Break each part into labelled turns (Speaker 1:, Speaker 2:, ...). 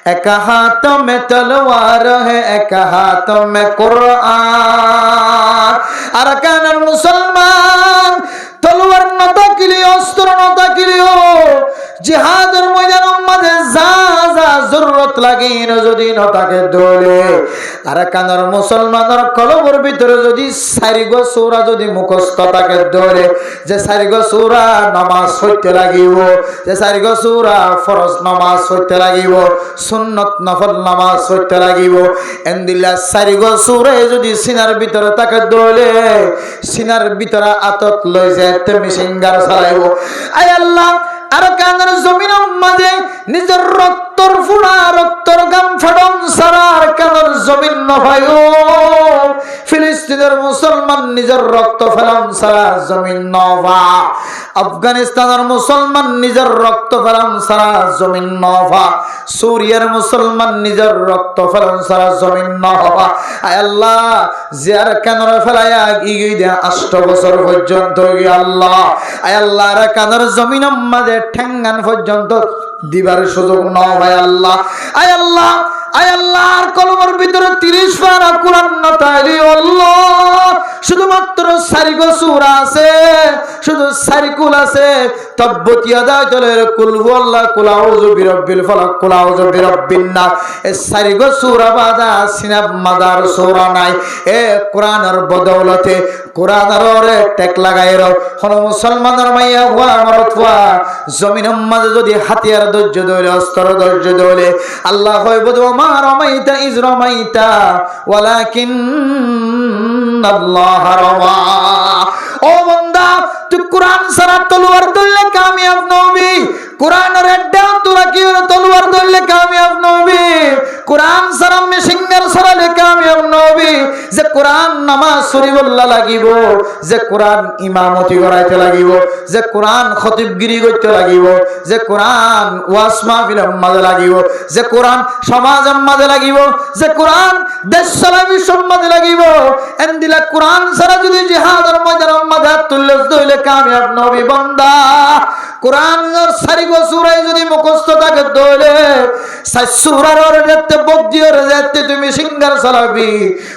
Speaker 1: एक हाथों में तलवार है एक हाथों में कुरान अरकान मुसलमान तलवार न थाकिलेও অস্ত্র न थाकिलेও জিহাদের ময়দানের মধ্যে যা যা জরুরত লাগে যদি ন থাকে দলে আরকানের মুসলমানের কলবের ভিতরে যদি চারিগো সূরা যদি মুখস্থ থাকে দলে যে চারিগো সূরা নামাজ পড়তে লাগিব যে চারিগো সূরা ফরজ নামাজ পড়তে লাগিব সুন্নত নফল নামাজ পড়তে লাগিব এন্দিলা চারিগো সূরা যদি সিনার ভিতরে থাকে দলে সিনার ভিতরে আতত লই যায় তুমি সিঙ্গার চালাইবো আয় আল্লাহ আরকানের জমিনের মাঝে নিজের রক্তর ফুলা রক্তর গাম ফাড়ন সারা আরকানের জমিন নভায়ো ফিলিস্তিনের মুসলমান নিজের রক্ত ফেলান সারা জমিন নভা আফগানিস্তানের মুসলমান নিজের রক্ত ফেলান সারা জমিন নভা সুরিয়ার মুসলমান নিজের রক্ত ফেলান সারা জমিন নভা আয় আল্লাহ জিয়ার কানর ফেলায়া ইগই দে 8 বছর পর্যন্ত আল্লাহ আয় আল্লাহ আরকানের জমিনের মাঝে ঠেঙ্গান পর্যন্ত দিবার সুযোগ নাও ভাই আল্লাহ আয় আল্লাহ আয় আল্লাহর কলমের ভিতরে 30 পারা কোরআন না তাইলে আল্লাহ শুধুমাত্র সারিগো সূরা আছে শুধু সারিকুল আছে তাব্বাত ইয়াদা দলের কুল হুয়াল্লাহ কুল আউযু বিরাব্বিল ফালাক কুল আউযু বিরাব্বিন নাস এই সারিগো সূরা বাদা সিনাব মাদার সূরা নাই এ কোরআনের বদৌলতে কোরআনের টেক লাগাইরো কোন মুসলমানের মাইয়া ওয়া মারতওয়া জমিনের মাঝে যদি হাতিয়ার ধৈর্য ধরে অস্ত্র ধৈর্য ধরে আল্লাহ কইবো মা রামাইতা ইজ রামাইতা ওয়ালাকিন আল্লাহ রামা ও বান্দা তুই কোরআন ছাড়া তলোয়ার ধরলে কামিয়াব নবি কোরআনের এডা তোরা কি তলোয়ার ধরলে কামিয়াব নবি কোরআন ছাড়া মেশিনগার ছাড়ালে কামিয়াব নবি যে কোরআন নামাজ শরীফুল্লাহ লাগিব যে কোরআন ইমামতি করাইতে লাগিব যে কোরআন খতিবগিরি করতে লাগিব যে কোরআন ওয়াজ মাহফিলের মাঝে লাগিব যে কোরআন সমাজের মাঝে লাগিব যে কোরআন দেশ চালাবি মাঝে লাগিব এন্দিলা কোরআন ছাড়া যদি জিহাদের ময়দানের মাঝে তুললে দইলে কামিয়াব নবী বান্দা কোরআনের সারিগো সূরা যদি মুখস্থ থাকে দইলে সাই সূরার যেতে বদিয়র যেতে তুমি সিঙ্গার চালাবি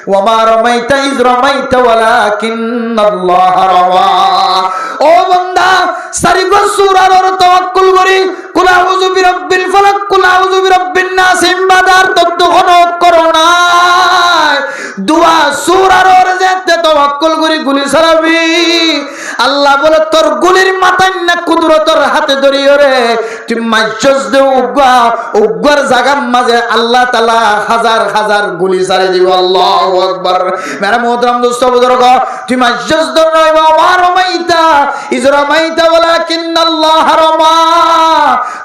Speaker 1: ওয়া মা রামাইতা ইজ রামাইতা ওয়ালাকিন্নাল্লাহ রামা ও বান্দা সারিগো সূরার তাওয়াক্কুল করি কুল আউযু বিরাব্বিল ফালাক কুল আউযু বিরাব্বিন নাস ইবাদার তদ্দখন করো না দুয়া সূরার যেতে তাওয়াক্কুল করি গুলি চালাবি আল্লাহ বলে তোর গুলির মাথায় না কুদরতের হাতে ধরিও রে তুই মাইজস দে উগ্র জায়গার মাঝে আল্লাহ তাআলা হাজার হাজার গুলি চালিয়ে দিব আল্লাহু আকবার মেরা মোহতরম দোস্ত বুজুর্গ তুই মাইজস দে নইবা আমার মাইতা ইজরামাইতা ওয়ালাকিন্নাল্লাহ রামা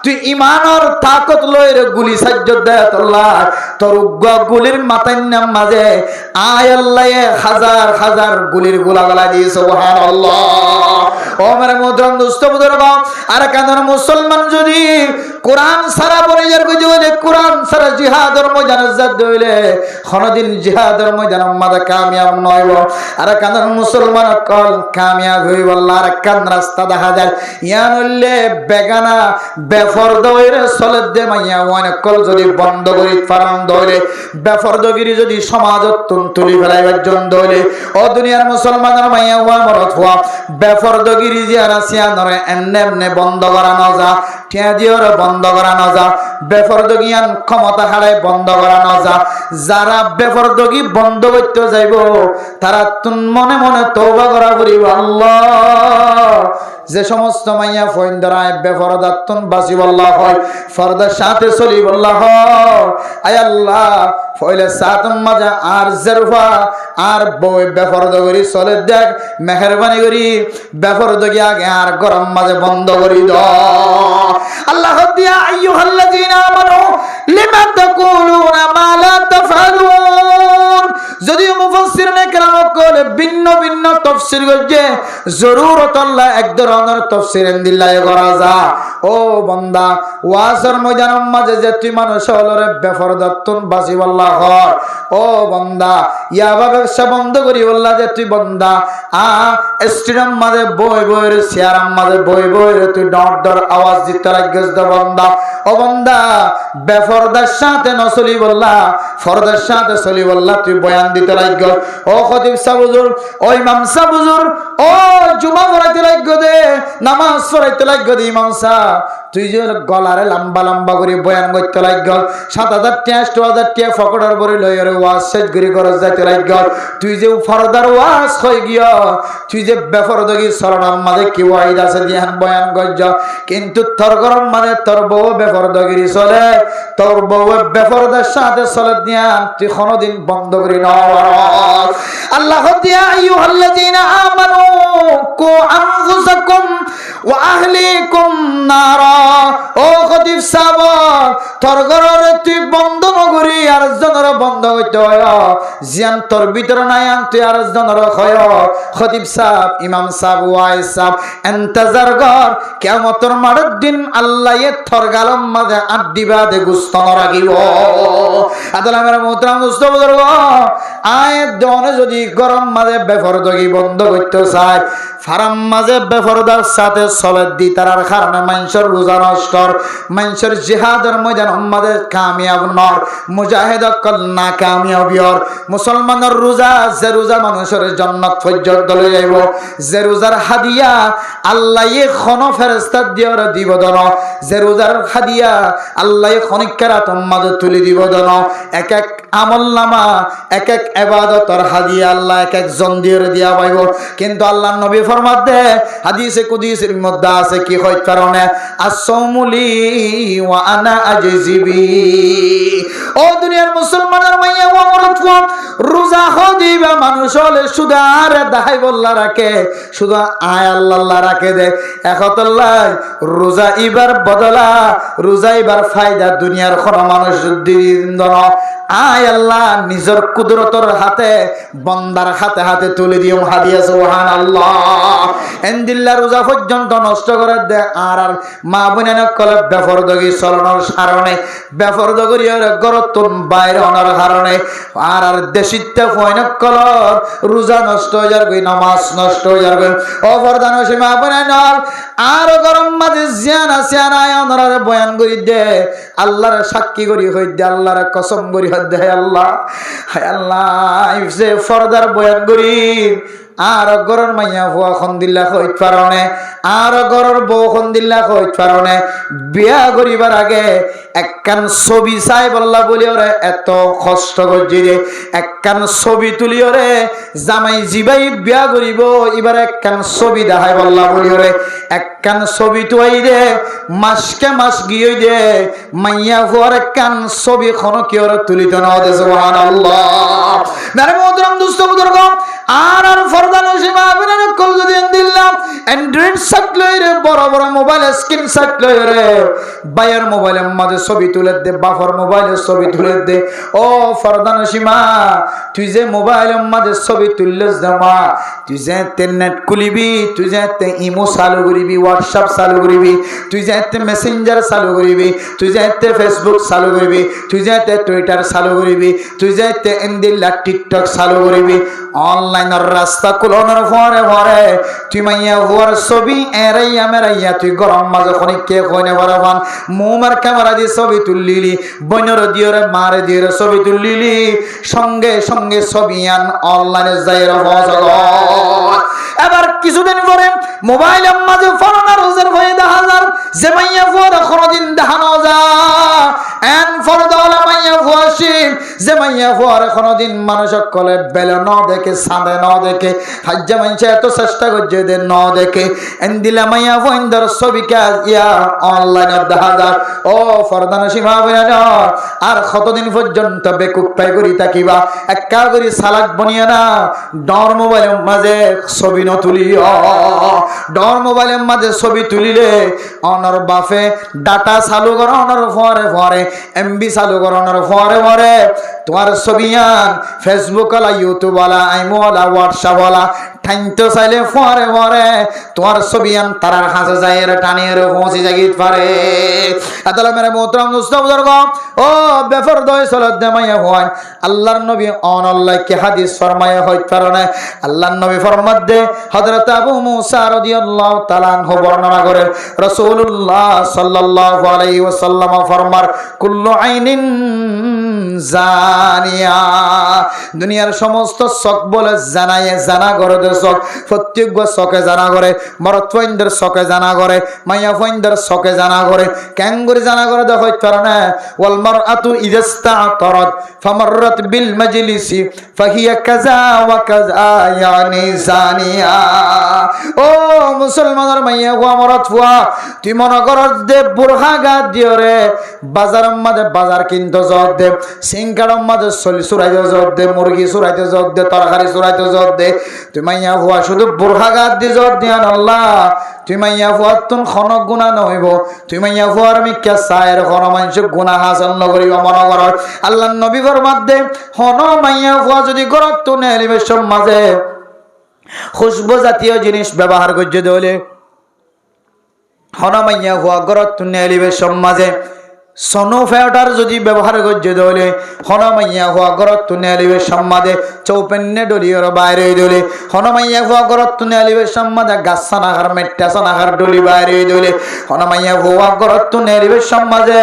Speaker 1: তুই ঈমানের তাকত লইর গুলি সাজ্জত দে আল্লাহ তোর উগ্র গুলির মাথায় না মাঝে আয় আল্লাহ হাজার হাজার গুলির গোলা গলা দিয়ে সুবহানাল্লাহ ও মেরা মোহতরম দোস্ত বুজুর্গ আর কানের মুসলমান যদি কোরআন সারা পড়ে যার কই যে কোরআন সারা জিহাদের ময়দানে জাত দইলে কোনদিন জিহাদের ময়দানের মাঝে কামিয়াব নয়ব আর কানের মুসলমান কল কামিয়াব হইব আল্লাহর কান রাস্তা দেখা যায় ইয়ানলে বেগানা বেফরদ হইরে চলে দে মাইয়া ওয়ানে কল যদি বন্ধ করি ফারাম দইলে বেফরদগিরি যদি সমাজত তুলি ফেলাইবার জন্য দইলে ও দুনিয়ার মুসলমানের মাইয়া ওয়া মরত হওয়া বেফরদগিরি জিয়ারা সিয়ানরে এমনে বন্ধ করা না যা টিয়া দিওর বন্ধ করা না যা বেফরদগিয়ান ক্ষমতা হারায় বন্ধ করা না যা যারা বেফরদগি বন্ধ করতে যাইব তারা তুন মনে মনে তওবা করা করিব আল্লাহ যে সমস্ত মাইয়া ফইন ধরায় বেফরদাতুন বাসি আল্লাহ হয় ফরদার সাথে চলি আল্লাহ আয় আল্লাহ ফইলে সাতম মাঝে আর জরফা আর বই বেফরদগি চলে দেখ মেহেরবানি করি বেফরদগি আগে আর গরম মাঝে বন্ধ করি দাও আল্লাহ দিয়া আইয়ুহাল্লাযীনা আমানু লিমা তাকুলুনা মা লা তাফআলুন যদিও মুফাসসিরিনে কেরাম কলে ভিন্ন ভিন্ন তাফসীর করছে জরুরত আল্লাহ এক ধরনের তাফসীর দিল্লায় করা যা ও বান্দা ওয়াজের ময়দানের মাঝে যে তুই মানুষ হলরে বেফরদাতুন বাসি আল্লাহ হয় ও বান্দা ইয়াবা ব্যবসা বন্ধ করি বললা যে তুই বান্দা স্টেডিয়াম মাঝে বই বইয়ের চেয়ারাম মাঝে বই বইয়ের তুই ডর ডর আওয়াজ দিতে লাগিস দে বান্দা ও বান্দা বেফরদার সাথে নসলি বললা ফরদার সাথে চলি বললা তুই বয়ান দিতে লাগ ও খতিব সাহেব হুজুর ও ইমাম সাহেব হুজুর ও জুমা পড়াইতে লাগ দে নামাজ পড়াইতে লাগ দে ইমাম সাহেব তুই যে গলারে লম্বা লম্বা করে বয়ান করতে লাগ 7,000 টাকা 8,000 টাকা ফকড়ার বড়ি লইরে ওয়াজ শেষ করে করস যাইতে লাগ তুই যে ফরদার ওয়াজ হই গিয়া তুই যে বেফরদগি সরনাম মাঝে কি ওয়াইদ আছে দিয়ান বয়ান করছ কিন্তু তোর গরম মানে তোর বউ বেফরদগিরি চলে তোর বউ বেফরদার সাথে চলে দিয়ান তুই কোনদিন বন্ধ করি না আল্লাহ দিয়া আইয়ুহাল্লাযীনা আমানু কু আনফুসাকুম ওয়া আহলিকুম নারা ও খতিব সাহেব তোর ঘরের তুই বন্ধ নগরী আর জনের বন্ধ হইতে হয় জিয়ান তোর ভিতরে নাই আন তুই আর জনের হয় খতিব সাহেব ইমাম সাহেব ওয়াইজ সাহেব ইন্তজার কর কিয়ামতের মাঠের দিন আল্লাহ এ তোর গালম মাঝে আড্ডি বাদে গুস্ত রাখিব আদলা মেরা মোহতারাম দোস্ত বুজুর্গ আয়াত দনে যদি গরম মাঝে বেফরদগি বন্ধ করতে চায় ফারাম মাঝে বেফরদার সাথে চলে দি তার কারণে মানুষের রোজা নষ্ট মানুষের জিহাদের ময়দান মাঝে কামিয়াব নর মুজাহিদ কল না কামিয়াবিয়র মুসলমানের রোজা যে রোজা মানুষের জান্নাত পর্যন্ত লই যাইব যে রোজার হাদিয়া আল্লাহ খন ফেরেশতা দিয়র দিব দন যে রোজার হাদিয়া আল্লাহ খনিকারাত মাঝে তুলি দিব দন এক এক আমলনামা এক এক ইবাদতের হাদিয়া আল্লাহ এক এক জন দিয়র দিয়া পাইব কিন্তু আল্লাহর নবী ফরমাত দে হাদিসে কুদসির মধ্যে আছে কি হয় কারণে আসসামুলি ওয়া আনা আজজিবি ও দুনিয়ার মুসলমানের মাইয়া ও মরদ রোজা হদিবা মানুষ হলে শুধু আর দাই বল্লা রাখে শুধু আয় আল্লাহ রাখে দে একতল্লাহ রোজা ইবার বদলা রোজা ইবার ফায়দা দুনিয়ার কোন মানুষ দিন আয় আল্লাহ নিজের কুদরতর হাতে বন্দার হাতে হাতে তুলে দিও হাদিয়া সুবহানাল্লাহ এন্দিল্লা রোজা পর্যন্ত নষ্ট করে দে আর মা বোনের কলে বেফরদগি চলনের কারণে বেফরদগির গরতন বাইরে অনার কারণে আর দেশিতে ফয়নক কলর রোজা নষ্ট হয়ে যাবে নামাজ নষ্ট হয়ে যাবে অবরদান সীমা বোনের আর গরম মাঝে জিয়ানা সিয়ানা অনার বয়ান করি দে আল্লাহর সাক্ষী করি হই দে আল্লাহর কসম করি দে আল্লাহ হায় আল্লাহ যে ফরদার বয়ান করি আর গরর মাইয়া ফুয়া খন্দিল্লা কইত পারনে আর গরর বউ খন্দিল্লা কইত পারনে বিয়া করিবার আগে একখান ছবি চাই বললা বলি ওরে এত কষ্ট করছি রে একখান ছবি তুলি ওরে জামাই জিবাই বিয়া করিব এবার একখান ছবি দেখাই বললা বলি ওরে একখান ছবি তুই দে মাসকে মাস গিয়ে দে মাইয়া ফুয়ার একখান ছবি খন কি ওরে তুলিতে না দে সুবহানাল্লাহ মেরে মোহতরম দোস্ত বুজুর্গ আর ফরদান সীমা বিনান কল যদি দিলাম অ্যান্ড্রয়েড সেট লইরে বড় বড় মোবাইল স্ক্রিন সেট লইরে বাইয়ের মোবাইলের মাঝে ছবি তুলে দে বাফর মোবাইলের ছবি তুলে দে ও ফরদান সীমা তুই যে মোবাইলের মাঝে ছবি তুললেস জামা তুই যে নেট খুলিবি তুই যে ইমো চালু করিবি হোয়াটসঅ্যাপ চালু করিবি তুই যে মেসেঞ্জার চালু করিবি তুই যে ফেসবুক চালু করিবি তুই যে টুইটার চালু করিবি তুই যে এন্দিল্লা টিকটক চালু করিবি অনলাইনের রাস্তা কুলনের পরে পরে তুই মাইয়া হুয়ার ছবি এরাইয়া মেরাইয়া তুই গরম মাঝে খনিকে কইনে বরাবান মুমার ক্যামেরা দিয়ে ছবি তুললিলি বইনর দিয়রে মারে দিয়রে ছবি তুললিলি সঙ্গে সঙ্গে ছবি আন অনলাইনে যাইরা মজা এবার কিছুদিন পরে মোবাইলের মাঝে ফরনার হুজুর হয়ে 10,000 যে মাইয়া হুয়ার কোনদিন দেখানো যায় এন ফরদাওয়ালা মাইয়া হুয়াশিন যে মাইয়া হুয়ার কোনদিন মানুষ কলে বেলে ন দেখে সাঁদে ন দেখে হাজ্জা মাইনছে এত চেষ্টা করছে যে ন দেখে এন দিলা মাইয়া হুইন্দর ছবিকে ইয়া অনলাইনে 10,000 ও ফরদান সীমা বইনা আর কতদিন পর্যন্ত বেকুপ্পাই করি থাকিবা একা করি সালাক বনিয়া না ডর মোবাইলের মাঝে ছবি ন তুলিও ডর মোবাইলের মাঝে ছবি তুলিলে অনর বাফে ডাটা চালু করো অনর ফরে ফরে এমবি চালু করো অনর ফরে ফরে তোমার ছবিয়ান ফেসবুক আলা ইউটিউব আলা আইমো আলা হোয়াটসঅ্যাপ আলা ঠাইতে চাইলে ফরে ফরে তোমার ছবিয়ান তারার হাসে যায় টানিয়ে পৌঁছে জাগিত পারে। আদালা মেরে মোহতরম দোস্ত বুজুর্গ ও বেফর দয় সলাত দে মাইয়া হওয়ান আল্লাহর নবী অনল্লাহ কে হাদিস ফরমায় হইত পারে না। আল্লাহর নবী ফরমাত দে হযরত আবু মুসা রাদিয়াল্লাহু তাআলা আনহু বর্ণনা করেন রাসূলুল্লাহ সাল্লাল্লাহু আলাইহি ওয়াসাল্লাম ফরমার কুল্লু আইনিন জানিয়া, দুনিয়ার সমস্ত চোখ বলে জানায় জানা করে চোখ, প্রত্যেক চোখে জানা করে, মরদ ফইন্দের চোখে জানা করে, মাইয়া ফইন্দের চোখে জানা করে, ক্যাঙ্গুরি জানা করে দেখো না। ওয়াল মারআতু ইদাস্তাতরাত ফামাররাত বিল মাজলিসি ফাহিয়া কাযা ওয়া কাযা ইয়ানি জানিয়া। ও মুসলমানের মাইয়া ওয়া মরদ ফুয়া, তুই মনে করো দে বুরহা গা দিও রে, বাজারের মাঝে বাজার কিনতে জব দে, সিংকাড়ের মাঝে চলি চুরাইতে জব দে, মুরগি চুরাইতে জব দে, তরকারি চুরাইতে জব দে, তুই মাইয়া ফুয়া শুধু বুরহা গা দি জব দিয়ান আল্লাহ, তুই মাইয়া ফুয়ার তুন খনক গুণা নহইব, তুই মাইয়া ফুয়ার মিক্কা চায়ের খন মানুষ গুণা হাসন নকরিব মনে কর। আল্লাহ নবী ফরমাত দে হন মাইয়া ফুয়া যদি গরত তুন এলিবেশন মাঝে খুশবু জাতীয় জিনিস ব্যবহার করছে দলে, হন মাইয়া ফুয়া গরত তুন এলিবেশন মাঝে সনো ফেওটার যদি ব্যবহার করছে দলে, হন মাইয়া ফুয়া গরত তুন এলিবেশন মাঝে চৌপেন্নে ডলিয়র বাইরে দলে, হন মাইয়া ফুয়া গরত তুন এলিবেশন মাঝে গাছ সানাহার মেট্টা সানাহার ডলি বাইরে দলে, হন মাইয়া ফুয়া গরত তুন এলিবেশন মাঝে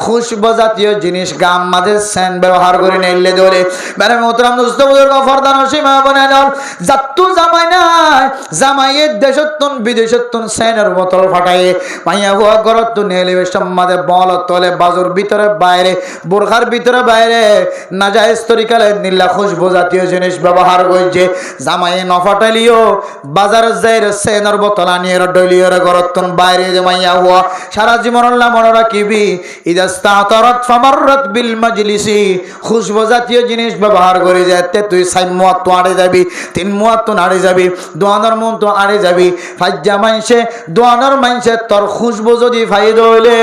Speaker 1: খুশবু জাতীয় জিনিস গাম মাঝে সেন ব্যবহার করে নেইলে দলে। মানে মোহতরম দোস্ত বুজুর্গ ফরদান সীমা বনে নল জাত্তু জামাই নাই, জামাইয়ের দেশত্তুন বিদেশত্তুন সেনের বোতল ফাটাই মাইয়া ফুয়া গরত তুন এলিবেশন মাঝে বল তলে বাজুর ভিতরে বাইরে বোরখার ভিতরে বাইরে নাজায়েজ তরিকালে নীলা খুশবু জাতীয় জিনিস ব্যবহার করছে। জামাইয়ে নফাটালিও বাজার যাইরে সেনের বোতল আনিয়ে ডলিয়র গরতন বাইরে মাইয়া হুয়া সারা জীবন আল্লাহ মনে রাখিবি ইদাস্তাতারাত ফামাররাত বিল মাজলিসি, খুশবু জাতীয় জিনিস ব্যবহার করে যেতে তুই 4 মুয়াত তো আড়ে যাবি, 3 মুয়াত তো আড়ে যাবি, দোয়ানোর মন তো আড়ে যাবি, ফাজ্জা মাইনসে দোয়ানোর মাইনসে তোর খুশবু যদি ফাইদ হইলে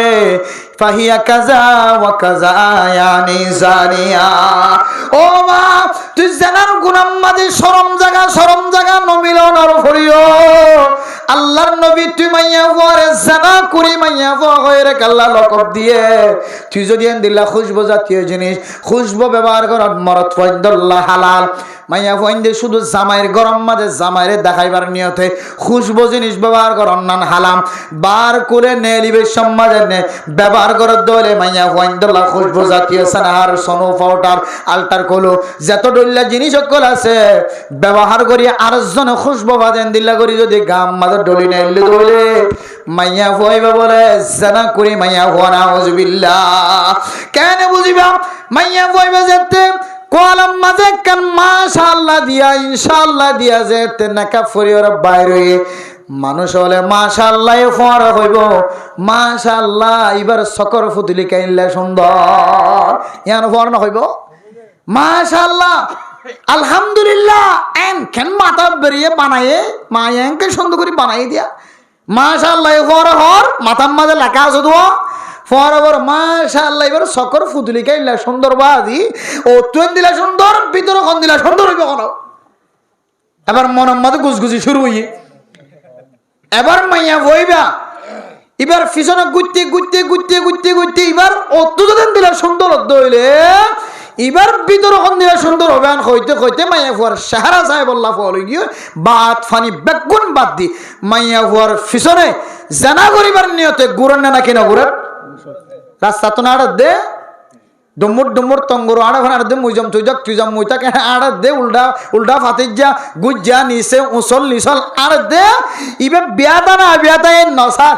Speaker 1: ফাহিয়া কাযা ওয়া কাযা ইয়ানি জানিয়া। ও মা তুই জানার গুনাম মাঝে শরম জায়গা নমিলনর ফরিও আল্লাহর নবী তুই মাইয়া পরে জানা করি মাইয়া পরে আল্লাহ লকব দিয়ে তুই যদি দিলা খুশবু জাতীয় জিনিস খুশবু ব্যবহার কর মরদ ফয়দুল্লাহ হালাল, মাইয়া ফইন্দে শুধু জামাইয়ের গরম মাঝে জামাইরে দেখাইবার নিয়তে খুশবু জিনিস ব্যবহার কর অন্যান হালাম বার করে নেলিবে সমাজে নে ব্যবহার কর দলে মাইয়া ফইন্দুল্লাহ খুশবু জাতীয় সানাহার সোনো পাউডার আল্টার কলো যত ডল্লা জিনিস সকল আছে ব্যবহার করি আর জন খুশবু বাদেন দিল্লা করি যদি গাম মাঝে ডলি নেইলে দলে মাইয়া ফইবা বলে জানা করি মাইয়া হওয়া নাউজুবিল্লাহ। কেন বুঝিবা মাইয়া ফইবা যেতে কোয়ালাম মাঝে কান মাশাআল্লাহ দিয়া ইনশাআল্লাহ দিয়া যেতে নাকা ফরিয়র বাইরে মানুষ হলে মাশাআল্লাহ ফর হইব মাশাআল্লাহ এবার সকর ফুতুলি কাইলা সুন্দর ইয়ান ফর না হইব মাশাআল্লাহ আলহামদুলিল্লাহ এন কেন মাথা বেরিয়ে বানায়ে মায়াঙ্কে সুন্দর করে বানাই দিয়া মাশাআল্লাহ ফর হর মাথার মাঝে লেখা আছে তো ফরবার মাশাআল্লাহ এবার সকর ফুতুলি কাইলা সুন্দর বাদি ও তুই দিলা সুন্দর ভিতর কোন দিলা সুন্দর হইব কোন এবার মনের মধ্যে গুজগুজি শুরু হই এবার মাইয়া বইবা এবার পিছনে গুত্তি গুত্তি গুত্তি গুত্তি গুত্তি এবার অত্যদিন দিলা সুন্দর হইলে এবার ভিতর কোন দিলা সুন্দর হবে আন হইতে হইতে মাইয়া ফুয়ার সাহারা সাহেব আল্লাহ ফলো গিয়ে বাত ফানি বেগুন বাদ দি মাইয়া ফুয়ার পিছনে জানা করিবার নিয়তে গুরন না কিনা গুরন রাস্তা তো না দে ডুমুর ডুমুর তঙ্গুর আড়া ভাড়া দে মুইজম তুইজম মুইতা কেন আড়া দে উল্টা ফাতিজ যা গুজ যা নিচে উসল নিসল আর দে ইবে বিয়াদা না বিয়াদা এ নসা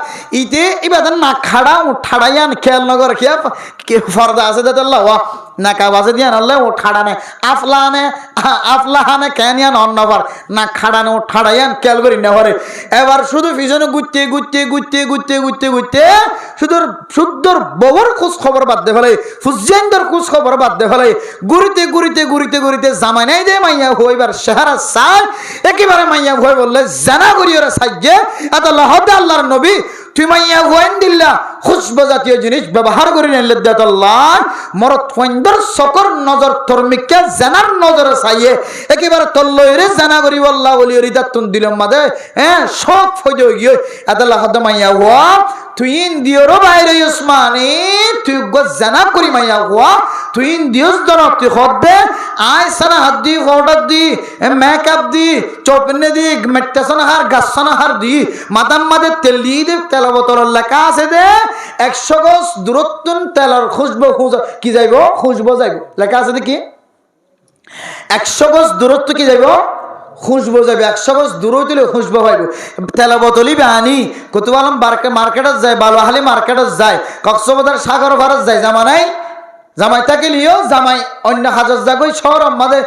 Speaker 1: ইতে ইবাদা না খাড়া উঠাড়াইয়ান খেয়াল নগর খেয়া কে ফরদা আছে দে আল্লাহ ওয়া না কাবাজে দিয়ান আল্লাহ ও ঠাড়ানে আফলাহানে ক্যানিয়ান অন্নবার না খাড়ানে ও ঠাড়াইয়ান খেয়াল করি না হরে এবার শুধু পিছনে গুত্তে গুত্তে গুত্তে গুত্তে গুত্তে গুত্তে শুদ্ধর ববর খোঁজ খবর বাদ দে ফেলে ফুজিয়ানদের খোঁজ খবর বাদ দে ফেলে ঘুরিতে ঘুরিতে ঘুরিতে ঘুরিতে জামাই নাই দে মাইয়া হইবার চেহারা চাই একেবারে মাইয়া হয়ে বললে জানা করি ওরা সাজ্জে এত লহদে আল্লাহর নবী তুই মাইয়া হুয়াইন দিল্লা খুশবু জাতীয় জিনিস ব্যবহার করি নিলে দেতাল্লাহ মরত ফন্দর সকর নজর তরমিকা জানার নজরে চাইয়ে একেবারে তল্লইরে জানা করি আল্লাহ বলি রিদাতুন দিলাম মাদে সব ফয়দা গিয়ে আদাল্লাহ হদ মাইয়া হুয়া তুই ইন্দিয়রও বাইরে উসমানি তুই জানা করি মাইয়া হুয়া তুই ইন্দিয়স দন তুই হদে আয় সানা হাত দি পাউডার দি মেকআপ দি চোপনে দি মেট্টাসন হার গাছন হার দি মাদাম মাদে তেল দিয়ে দে তেল বোতল লেখা আছে দে 100 গজ দূরত্ব তেলের খুশবু কি যাইব খুশবু যাইব লেখা আছে দেখি 100 গজ দূরত্ব কি যাইব খুশবু যাবে 100 গজ দূরত্ব হইলে খুশবু পাইব তেল বোতলই বানি কতবালম মার্কেটত যায় বালুহালি মার্কেটত যায় কক্সবাজার সাগর ভারত যায় জামা নাই জামাই থাকিলেও জামাই অন্য হাজার জায়গায় শহর মাঝে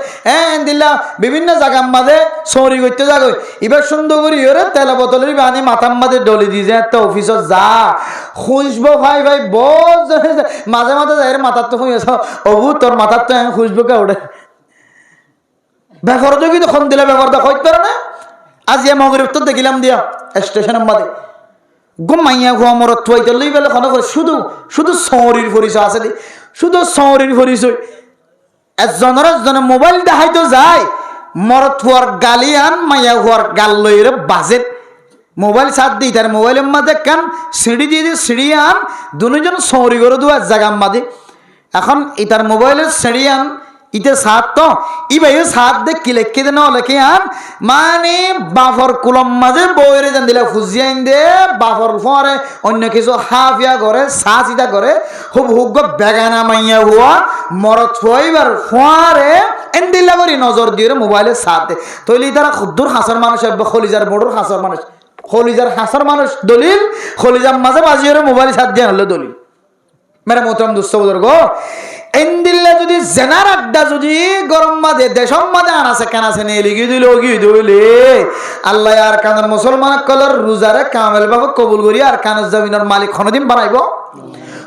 Speaker 1: দিল্লা বিভিন্ন জায়গার মাঝে সৌরি করতে জায়গায় এবার সুন্দর করি ওরে তেল বোতলের বানি মাথার মাঝে ডলি দিয়ে যায় একটা অফিসত যা খুঁজবো ভাই ভাই বোঝ মাঝে মাঝে যাই মাথার তো শুনেছ অবু তোর মাথার তো আমি খুঁজবো কে ওঠে ব্যাপার তো কিন্তু খন দিলে ব্যাপারটা হইতে পারে না আজ মগরিব তো দেখিলাম দিয়া স্টেশনের মাঝে ঘুমাইয়া ঘুয়া মরত থুয়াইতে লই বেলে কোনো করে শুধু শুধু সৌরির পরিচয় আছে শুধু সৌরির পরিচয় একজনে মোবাইল দেখাইতো যায় মরত হওয়ার গালি আন মাইয়া হওয়ার গাল লইরে বাজে মোবাইল সাথ দিই তার মোবাইলের মাঝে কান সিঁড়ি দিয়ে সিঁড়ি আন দুজন সৌরি করে দু এক জায়গার মাঝে এখন ইতার মোবাইলের সিঁড়ি আন ইতে সাত তো ই ভাই সাত দে কি লেখে দে না লেখে আন মানে বাফর কুলম মাঝে বইরে জান দিলে ফুজিয়াইন দে বাফর ফরে অন্য কিছু হাফিয়া করে সাচিতা করে হুব হুব বেগানা মাইয়া হুয়া মরত ফুয়াইবার ফরে এন্দিলা করি নজর দিয়ে মোবাইলে সাথ দে তৈলি তারা খুদ্দুর হাসার মানুষ খলিজার বড়ুর হাসার মানুষ খলিজার হাসার মানুষ দলিল খলিজার মাঝে বাজিয়ে মোবাইল সাথ দিয়ে হলো দলিল মেরা মোহতরম দুস্থ বুজুর্গ এন্দিল্লা যদি জেনার আড্ডা যদি গরম মাঝে দেশম মাঝে আনাছে কানাছে নিয়ে লিখি দিল আল্লাহ আর কানের মুসলমান কলর রোজারে কামেল বাবু কবুল করি আর কানের জমিনের মালিক খনদিন বানাইব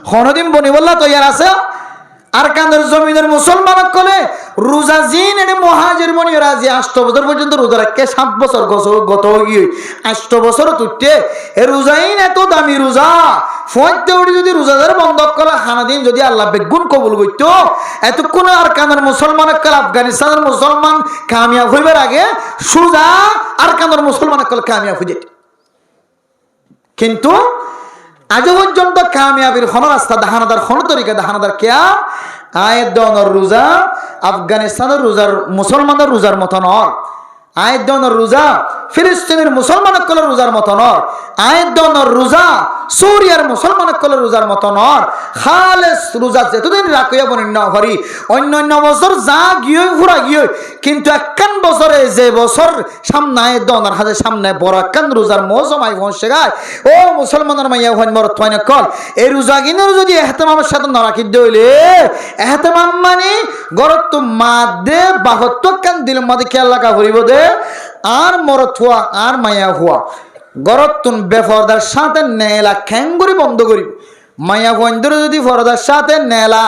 Speaker 1: খনদিন বনি বললা তৈয়ার আছে আর কানের জমিনের মুসলমান কলে রোজা জিন এনে মহাজির মনি রাজি 8 বছর পর্যন্ত রোজা রাখে 7 বছর গত গিয়ে 8 বছর তুটে এ রোজাইন এত দামি রোজা ফয়তে উঠি যদি রোজাদার বন্ধ করা খানা দিন যদি আল্লাহ বেগুন কবুল করত এতক্ষণ আর কানের মুসলমান কল আফগানিস্তানের মুসলমান কামিয়াব হইবার আগে সুজা আর কানের মুসলমান কল কামিয়াব হয়ে যেত কিন্তু আজ পর্যন্ত কামিয়াবির খন রাস্তা দাহানাদার খন তরিকা দাহানাদার কেয়া আয়ের দনের রোজা আফগানিস্তানের রোজার মুসলমানের রোজার মতো নয় আয়ের দনের রোজা ফিলিস্তিনের মুসলমানের কলের রোজার মতো নয় আয়ের দনের রোজা সুরিয়ার মুসলমানের কলের রোজার মতো নয় খালেস রোজা যেতদিন রাখিয়া বনিন্য হরি অন্য অন্য বছর যা গিয়ে ঘুরা গিয়ে কিন্তু একখান বছরে যে বছর সামনে আয়ের দনের হাতে সামনে বড় একখান রোজার মৌসুম আই পৌঁছে গায় ও মুসলমানের মাইয়া হন মরত হয় না কল এই রোজা কিনের যদি এহতেমামের সাথে নরাকি দইলে এহতেমাম মানে গরত তো মাদে 72 কান দিল মাদে খেয়াল রাখা করিব দে আর মরত হওয়া আর মায়া হওয়া গরতুন বেফরদার সাথে নেলা খ্যাঙ্গুরি বন্ধ করি মায়া বন্ধুর যদি ফরদার সাথে নেলা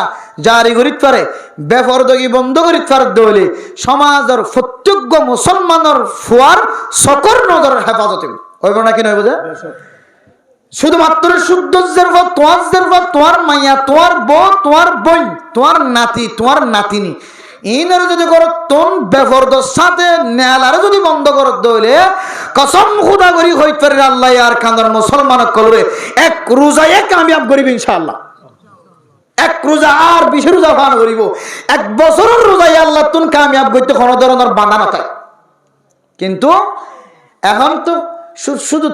Speaker 1: জারি করিত পারে বেফরদগি বন্ধ করিত পারে দলে সমাজের প্রত্যেক মুসলমানের ফুয়ার সকর নজরের হেফাজতে হইব নাকি নইব যে শুধুমাত্র শুদ্ধের পর তোমার মাইয়া তোমার বউ তোমার বোন তোমার নাতি তোমার নাতিনি ইনারে যদি করো তোন বেফরদর সাথে নেলারে যদি বন্ধ করত দইলে কসম খুদা করি হইতে পারে আল্লাহ আর কান্দার মুসলমান কলরে এক রোজায় কামিয়াব করিব ইনশাআল্লাহ এক রোজা আর 20 রোজা পান করিব এক বছরের রোজায় আল্লাহ তুন কামিয়াব করতে কোন ধরনের বাধা না থাকে কিন্তু এখন তো শুধু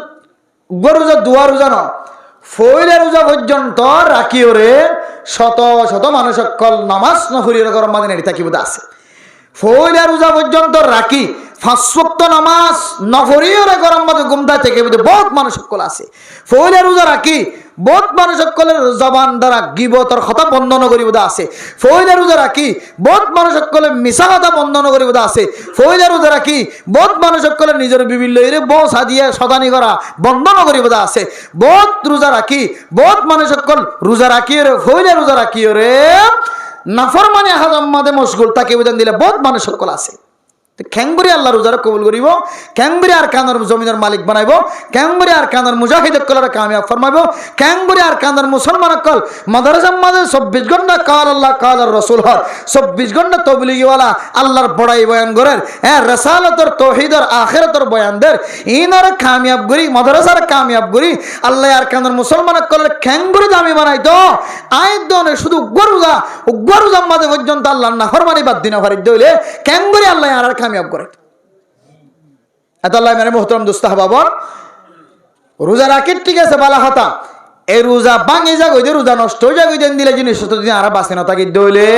Speaker 1: গরুজা দুয়া রোজা না ফয়লা রোজা পর্যন্ত রাখিও রে শত শত মানুষ সকল নামাজ নফরির গরম মাঝে নেড়ে থাকিব আছে ফয়লা রোজা পর্যন্ত রাখি 5 ওয়াক্ত নামাজ নফরির গরম মাঝে গুমদা থেকে বহুত মানুষ সকল আছে ফয়লা রোজা রাখি বহুত মানুষ সকলের জবান দ্বারা গিবতর কথা বন্ধন করিব আছে ফয়লা রোজা রাখি বহুত মানুষ সকলে মিছা কথা বন্ধন করিব আছে ফয়লা রোজা রাখি বহুত মানুষ সকলে নিজের বিভিন্ন বউ সাদিয়া সদানি করা বন্ধন করিব আছে বহুত রোজা রাখি বহুত মানুষ সকল রোজা রাখি রে ফয়লা রোজা রাখি রে নাফরমানি হাজাম মাদে মশগুল তাকে বিধান দিলে বহুত মানুষ সকল আছে খেংবরি আল্লাহ রোজারে কবুল করিব, ক্যাংবরি আর কানার জমিনের মালিক বানাইব, ক্যাংবরি আর কানার মুজাহিদ কলরে কামিয়াব ফরমাইব, ক্যাংবরি আর কানার মুসলমান কল মাদ্রাসার মাঝে 24 ঘন্টা কাল আল্লাহ কাল রসুল হর 24 ঘন্টা তবলিগিওয়ালা আল্লাহর বড়াই বয়ান করেন, হ্যাঁ রেসালতর তৌহিদর আখিরাতর বয়ান দের ইনর কামিয়াব করি মাদ্রাসার কামিয়াব করি আল্লাহ আর কানার মুসলমান কলরে ক্যাংবরি দামি বানাইতো আয়াত দনে শুধু গরুজা মাঝে পর্যন্ত আল্লাহ না ফরমানি বাদ দিনা ফারিদ দইলে ক্যাংবরি আল্লাহ আর কামিয়াব করে। এত আল্লাহ মেরে মোহতরম দোস্ত বাবর রোজা রাখি ঠিক আছে বালা হাতা এই রোজা ভাঙে যাগ ওই রোজা নষ্ট হয়ে যাগ ওই দিন দিলে জিনিস যদি আর বাঁচে না থাকি দইলে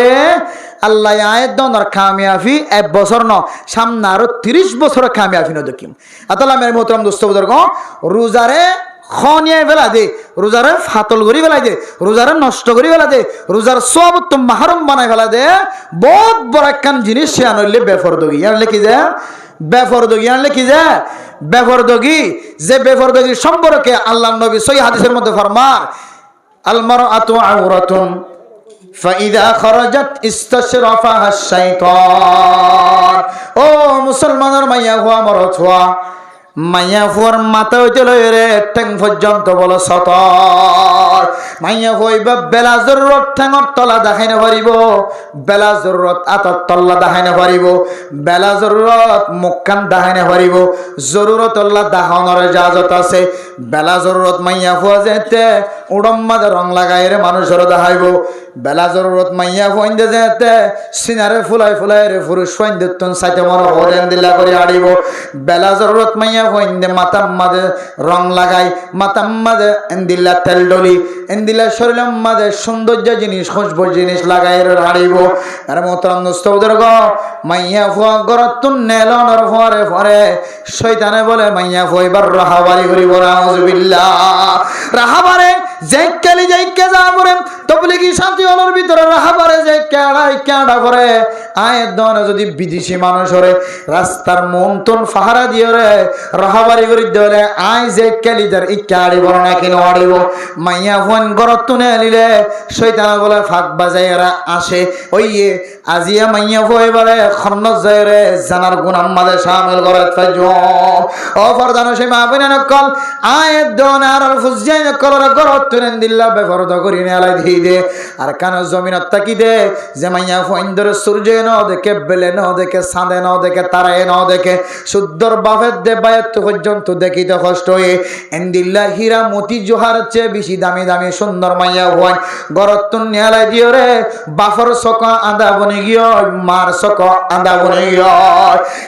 Speaker 1: আল্লাহ আয়াত দনার কামিয়াবি 1 বছর ন সামনে আরো 30 বছর কামিয়াবি ন দেখিম। এত আল্লাহ মেরে মোহতরম দোস্ত বুজুর্গ রোজারে খনিয়ে ফেলা দে, রোজারে ফাতল করি ফেলা দে, রোজারে নষ্ট করি ফেলা দে, রোজার সব তো মাহরুম বানাই ফেলা দে, বহুত বড় একখান জিনিস সে আনলে বেফরদগি আনলে কি যে বেফরদগি আনলে কি যে বেফরদগি যে বেফরদগি সম্পর্কে আল্লাহ নবী সহিহ হাদিসের মধ্যে ফরমান আল মারআতু আওরাতুন ফাইদা খারাজাত ইস্তাশরাফাহা শাইতান। ও মুসলমানের মাইয়া হুয়া মরত হুয়া মাইয়া ফুয়ার মাথা হইতে লয় রে ঠ্যাং পর্যন্ত বলো সতর মাইয়া হইবা বেলা জরুরত ঠ্যাঙর তলা দেখাই না পারিব, বেলা জরুরত আতর তল্লা দেখাই না পারিব, বেলা জরুরত মুখখান দেখাই না পারিব, জরুরত আল্লাহ দেখানোর ইজাজত আছে। বেলা জরুরত মাইয়া ফুয়া যেতে উড়ম মাঝে রং লাগাই রে মানুষেরও দেখাইব, বেলা জরুরত মাইয়া ফুয়াইন্দে যেতে সিনারে ফুলাই ফুলাই রে পুরুষ ফাইন্দে তুন সাইতে মনে হরেন দিলা করে আড়িব, বেলা জরুরত মাইয়া ফুয়াইন্দে মাথার মাঝে রং লাগাই, মাথার মাঝে এন্দিল্লা তেল ডলি, এন্দিল্লা শরীরের মাঝে সৌন্দর্য জিনিস খুশবু জিনিস লাগাই রে আড়িব। আর মোহতরম দোস্তদের গ মাইয়া ফুয়া গরত তুন নেলনর ফরে ফরে শয়তানে বলে মাইয়া ফুয়াইবার রাহাবারি করিব নাউজুবিল্লাহ। রাহাবারে যাইকালি যাইকে যা পরে তবলিগি শান্তি হলোর ভিতরে রাহাবারে যাই কেডা করে আয়ের দনে যদি বিদেশি মানুষ হরে রাস্তার মন্তন ফাহারা দিয়ে রে রাহাবারি করি দিলে আই যে কেলিদার ইচ্ছা আড়িব না কিন আড়িব মাইয়া ফোন গরত তুনে নিলে শয়তান বলে ফাঁক বাজাই এরা আসে ওই আজিয়া মাইয়া ফোয় বলে খন্ন যায় রে জানার গুণ আমাদের শামিল করে ও ফরদানো সে মাহবিনা নকল আয়ের দনে আর ফুজিয়াই নকল গরত তুনে দিল্লা বেফরদ করি নেলাই দিয়ে দে আর কান জমিনত তাকি দে যে মাইয়া ফোন ধরে সূর্য ন দেখে বেলে ন দেখে সাঁদে ন দেখে তারায় ন দেখে শুদ্ধর বাফের দে বায়ত পর্যন্ত দেখিতে কষ্ট হয়ে এন্দিল্লা হীরা মতি জোহার চেয়ে বেশি দামি দামি সুন্দর মাইয়া হন গরত নেলাই দিও রে বাফর সক আদা বনে গিয়ে মার সক আদা বনে গিয়ে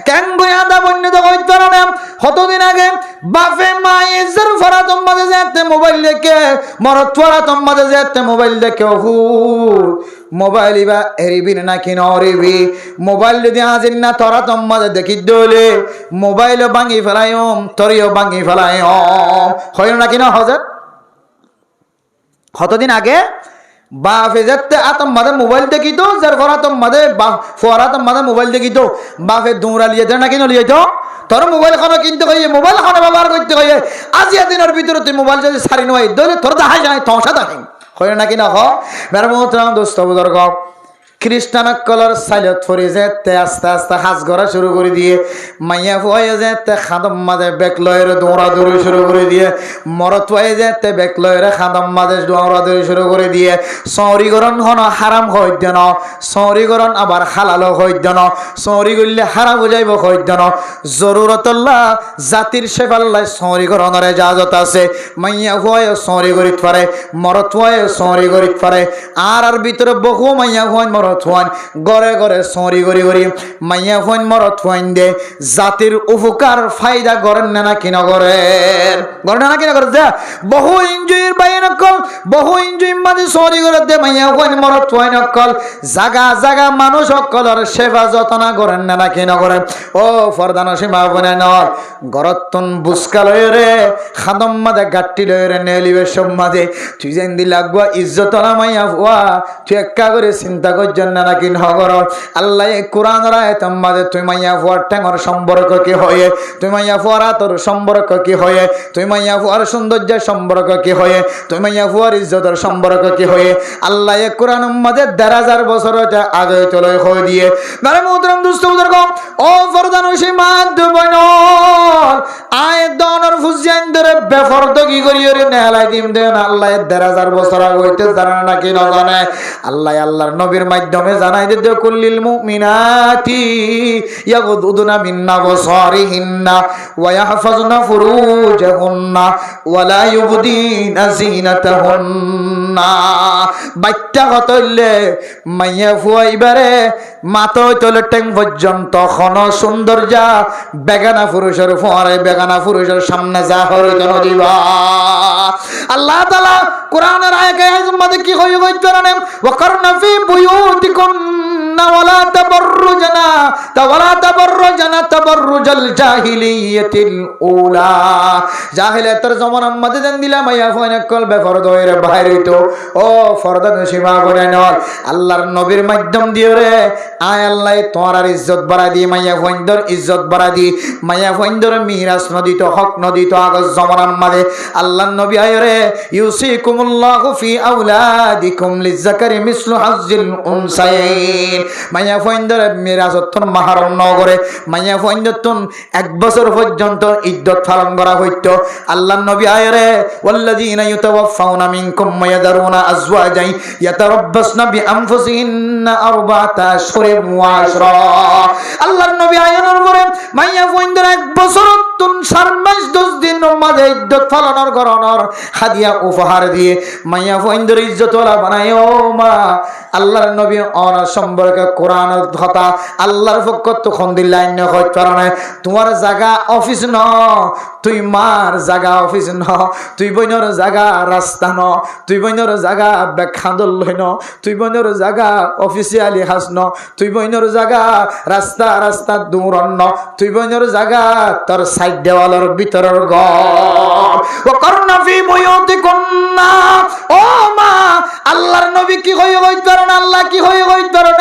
Speaker 1: কেন বই আদা বনে তো হইতো না কতদিন আগে বাফে মায়ের ফরা তোমাদের যেতে মোবাইল দেখে মরত ফরা তোমাদের যেতে মোবাইল দেখে হু মোবাইল ইবা এরিবি না কি নরিবি মোবাইল যদি আজিন না তোরা তোমাদের দেখি দলে মোবাইল ভাঙি ফেলাইম তরিও ভাঙি ফেলাইম হয় না কি না হজর কতদিন আগে বাফে যেতে আতম মাদে মোবাইল দেখি তো যার ফরা তোমাদের ফরা তোমাদের মোবাইল দেখি তো বাফে দৌড়া লিয়ে দেয় না কি নলিয়ে তো তোর মোবাইল খানো কিনতে হইয়ে মোবাইল খানো ব্যবহার করতে হইয়ে আজিয়া দিনের ভিতরে তুই মোবাইল যদি সারি নয় দলে তোর দেখাই যায় তসা দেখাই হয় না কি না মেরে মোহতরাম দোস্ত বুজুর্গ খ্রিস্টান কলর সাইলত ফরি যেতে আস্তে আস্তে হাজ করা শুরু করে দিয়ে মাইয়া ফুয়ে যেতে খাদম মাঝে বেক লয়ের দৌড়া দৌড়ি শুরু করে দিয়ে মরত ফুয়ে যেতে বেক লয়ের খাদম মাঝে দৌড়া দৌড়ি শুরু করে দিয়ে সৌরিকরণ হন হারাম হইত ন সৌরিকরণ আবার হালালো হইত ন সৌরি করলে হারাম বুঝাইব হইত ন জরুরতল্লাহ জাতির সেফাল্লাহ সৌরিকরণের ইজাজত আছে মাইয়া ফুয়ে সৌরি করিত পারে মরত ফুয়ে সৌরি করিত পারে আর ভিতরে বহু মাইয়া ফুয়ে মরত ফোন গড়ে গড়ে সরি গড়ি গড়ি মাইয়া ফোন মরত ফোন দে জাতির উপকার ফায়দা করেন না কিনা করেন করেন না কিনা করে দে বহু ইনজুরির বাইরে নকল বহু ইনজুরি মাঝে সরি করে দে মাইয়া ফোন মরত ফোন নকল জাগা জাগা মানুষ সকলের সেবা যত্ন করেন না কিনা করেন ও ফরদানো সীমা বনে নর গরতন বুসকা লয় রে খাদম মাঝে গাট্টি লয় রে নেলিবে সব মাঝে তুই যেন দি লাগবা ইজ্জত মাইয়া ফুয়া তুই একা করে চিন্তা কর বুঝছেন না নাকি নগর আল্লাহ কোরআনের আয়াতের মাঝে তুই মাইয়া ফুয়ার ঠ্যাঙর সম্পর্ক কি হয়ে, তুই মাইয়া ফুয়ার আতর সম্পর্ক কি হয়ে, তুই মাইয়া ফুয়ার সৌন্দর্যের সম্পর্ক কি হয়ে, তুই মাইয়া ফুয়ার ইজ্জতের সম্পর্ক কি হয়ে আল্লাহ কোরআনের মাঝে ১,৫০০ বছর আগে চলে হয়ে দিয়ে মানে মুদ্রম দুস্থ বুজুর্গ ও ফরদানুষী মাদ বইন আয় দনর ফুজিয়ান ধরে বেফরদ কি করি রে নেলাই দিম দেন আল্লাহ ১,৫০০ বছর আগে হইতে জানা নাকি না জানে আল্লাহ আল্লাহর নবীর মাধ্যমে জানাই দিতে কুল্লিল মুমিনাতি ইয়াগুদুনা মিন আবসারিহিন্না ওয়া ইয়াহফাজনা ফুরুজাহুন্না ওয়া লা ইউবদিনা জিনাতাহুন্না বাইটা হতলে মাইয়া ফুয়াইবারে মাতো চলে টেং পর্যন্ত খন সৌন্দর্যা বেগানা পুরুষের ফোয়ারে বেগানা পুরুষের সামনে যা হরিত দিবা আল্লাহ তাআলা কোরআনের আয়াতের মধ্যে কি হই হই জানেন ওয়াকারনা ফি বুয়ুতিকুন্না ওয়ালা তাবাররুজনা তাবাররুজাল জাহিলিয়াতিল উলা জাহিলিয়াতের জমানার মধ্যে দেন দিলা মাইয়া ফোনে কল বেফরদ হইরে বাইরে তো ও ফরদা সীমা করে নর আল্লাহর নবীর মাধ্যম দিয়ে রে আয় আল্লাহ তোমার ইজ্জত বাড়া দি মাইয়া ফোনদর ইজ্জত বাড়া দি মাইয়া ফোনদর মিরাস নদীত হক নদীত আগজ জমানার মধ্যে আল্লাহর নবী আয় রে ইউসিকুমুল্লাহু ফি আওলাদিকুম লিযাকারি মিসলু হাজ্জিল উনসায়াইন মাইয়া ফোনদর মিরাসতন মাহরম নগরে মাইয়া ফোনদতন 1 বছর পর্যন্ত ইদ্দত পালন করা হইতো আল্লাহর নবী আয় রে ওয়াল্লাযিনা ইউতাওয়াফাউনা মিনকুম ইয়াদারুনা আজওয়াজান ইয়াতারাব্বাসনা বিআনফুসিহিন্না আরবাআতা আশহুরিন ওয়া আশরা আল্লাহর নবী আয়ানোর পরে মাইয়া ফোনদর 1 বছর তুন 4 মাস 10 দিন মাঝে ইদ্দত পালনের করণর হাদিয়া উপহার দিয়ে মাইয়া ফোনদর ইজ্জত ওলা বানায় ও মা আল্লাহর নবী অন সম্পর্কে কোরআনের কথা আল্লাহর পক্ষ তো খন্দিল্লাহ ন হইত কারণে তোমার জায়গা অফিস ন তুই মার জায়গা অফিস ন তুই বইনর জায়গা রাস্তা ন তুই বইনর জায়গা বেখান্দল লইন তুই বইনর জায়গা অফিসিয়ালি হাস ন তুই বইনর জায়গা রাস্তা রাস্তা দূরন্ন তুই বইনর জায়গা তোর সাইড দেওয়ালের ভিতরের ঘর ও করনা ফি বুয়ুতিকুন্না ও মা আল্লাহর নবী কি হই কারণ আল্লাহ কি হই কারণ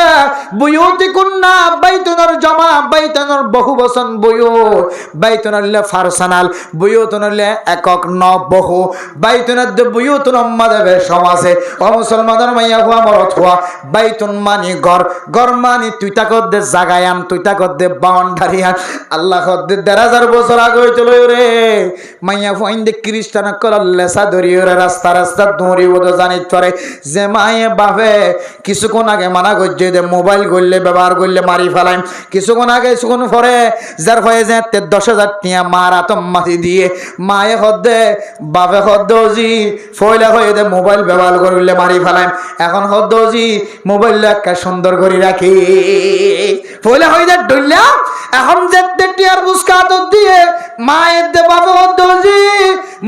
Speaker 1: বুয়ুতিকুন্না বাইতুনর জমা বাইতুনর বহু বচন বুয়ুত বাইতুনলে ফারসানাল বুয়ুতুনলে একক ন বহু বাইতুনাদ বুয়ুতুন মাদাবে সমাজে ও মুসলমানের মাইয়া হুয়া মরত হুয়া বাইতুন মানি ঘর ঘর মানি তুই তাকত দে জাগায়ান তুই তাকত দে বাউন্ডারিয়ান আল্লাহ খদ্দে ১,৫০০ বছর আগে হইছিল রে মাইয়া ফুয়াইন দে খ্রিস্টান কললে সাদরি রে রাস্তা রাস্তা দৌড়ি ওদ জানিত পারে যে মায়ে বাপে কিছুক্ষণ আগে মানা করছে যে মোবাইল করলে ব্যবহার করলে মারি ফেলাইম কিছুক্ষণ আগে কিছুক্ষণ পরে যার হয়ে যে ১০,০০০ টিয়া মার আতম মাটি দিয়ে মায়ে হদ্দে বাপে হদ্দজি ফয়লা হয়ে দে মোবাইল ব্যবহার করলে মারি ফেলাইম এখন হদ্দজি মোবাইল একটা সুন্দর করে রাখি ফয়লা হয়ে দে ডইলা এখন যে টিয়ার বুসকাত দিয়ে মায়ের দে বাপে হদ্দজি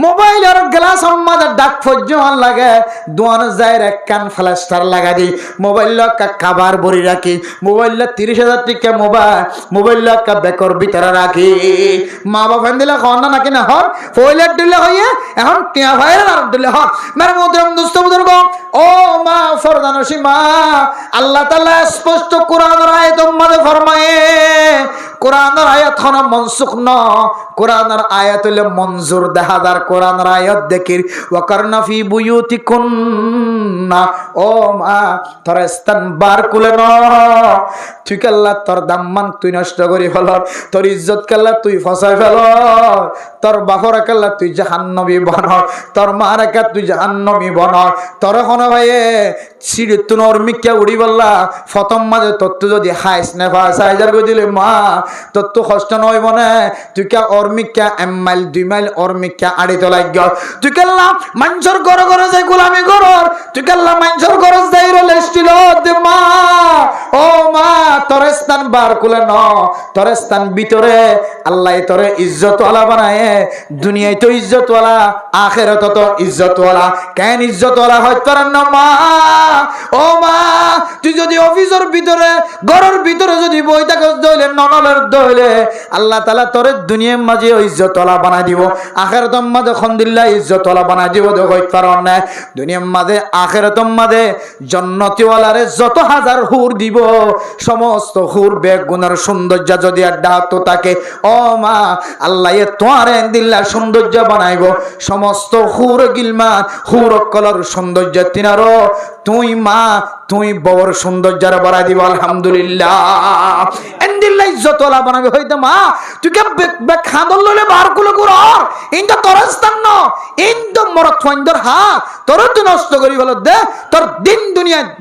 Speaker 1: মোবাইল আর গ্লাস আমাদের ডাক ফজ্জন লাগে দোয়ান যায় এক কান ফ্ল্যাশটার লাগা দি মোবাইল একটা খাবার ভরি রাখি মোবাইল ৩০,০০০ টাকা মোবাইল একটা বেকর ভিতরে রাখি মা বাবা দিলে হন না নাকি না হর ফয়লার দিলে হইয়ে এখন টিয়া ভাইয়ের আর দিলে হর মেরে মুদ্রম দুস্থ বুজুর্গ ও মা ফরদানসী মা আল্লাহ তাআলা স্পষ্ট কোরআনের আয়াত মধ্যে ফরমায়ে কোরআনের আয়াত হন মনসুখ ন কোরআনের আয়াত হইলে মঞ্জুর দেহাদার কোরআনের আয়াত দেখির ওয়াকারনা ফি বুয়ুতিকুন্না ও মা তোর স্থান বার কুলে ন তুই কাল্লা তোর দাম্মান তুই নষ্ট করি ফেল তোর ইজ্জত কাল্লা তুই ফসাই ফেল তোর বাপর কাল্লা তুই জাহান্নবী বন তোর মার একা তুই জাহান্নবী বন তোর এখন ভাইয়ে সিঁড়ি তুনর মিক্কা উড়ি বললা প্রথম মাঝে তোর তো যদি হাইস নেফা সাইজার করে দিলে মা তোর তো কষ্ট নয় বনে তুই কে ওর মিক্কা 1 মাইল 2 মাইল ওর মিক্কা আড়ি তো লাগ তুই কাল্লা মানুষের ঘরে ঘরে যাই গোলামি করর তুই কাল্লা মানুষের ঘরে যাই রেস্টিল দে মা ও মা তোর স্থান বার কুলে ন তোর স্থান ভিতরে আল্লাহ তোরে ইজ্জতওয়ালা বানায় দুনিয়ায় তো ইজ্জতওয়ালা আখিরাতে তো ইজ্জতওয়ালা কেন ইজ্জতওয়ালা হইতে পারেন না মা ও মা তুই যদি অফিসের ভিতরে ঘরের ভিতরে যদি বই থাকস দইলে ননলের দইলে আল্লাহ তাআলা তোরে দুনিয়ার মাঝে ইজ্জতওয়ালা বানাই দিব আখিরাতের মাঝে আলহামদুলিল্লাহ ইজ্জতওয়ালা বানাই দিব হইতে পারেন না দুনিয়ার মাঝে আখিরাতের মাঝে জান্নাতীওয়ালারে যত হাজার হুর দিব সমস্ত হুর বেগুনের সৌন্দর্য যদি আড্ডা তাকে ও মা আল্লাহ তোমারে দিল্লা সৌন্দর্য বানাইব সমস্ত হুর গিলমান হুর কলর সৌন্দর্য তিনারো তুই মা তুই বড় সৌন্দর্যের বাড়াই দিব আলহামদুলিল্লাহ এন্দিল্লা ইজ্জতওয়ালা বানাবে হইতে মা তুই কে খাদল ললে বার কুলো কর ইনটা তরস্তান ন ইনটা মরত ফাইন্দর হা তোর তুই নষ্ট করি বল দে তোর দিন